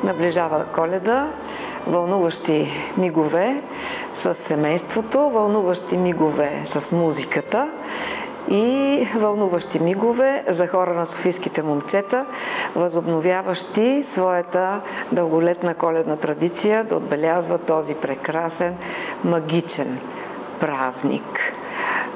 Наближава Коледа, вълнуващи мигове с семейството, вълнуващи мигове с музиката и вълнуващи мигове за хора на софийските момчета, възобновяващи своята дълголетна коледна традиция да отбелязват този прекрасен, магичен празник.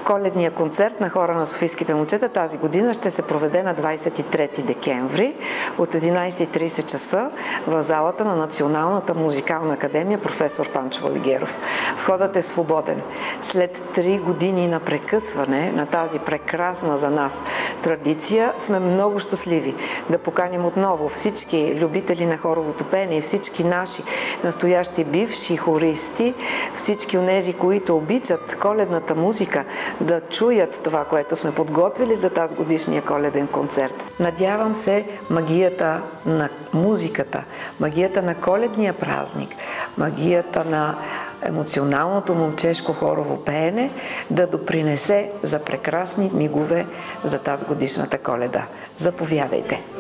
Коледният концерт на хора на софийските момчета тази година ще се проведе на 23 декември от 11:30 часа в залата на Националната музикална академия професор Панчо Владигеров. Входът е свободен. След 3 години на прекъсване на тази прекрасна за нас традиция сме много щастливи да поканим отново всички любители на хоровото пеене и всички наши настоящи бивши хористи, всички онези, които обичат коледната музика, да чуят това, което сме подготвили за тази годишния коледен концерт. Надявам се магията на музиката, магията на коледния празник, магията на емоционалното момчешко хорово пеене да допринесе за прекрасни мигове за тази годишната Коледа. Заповядайте!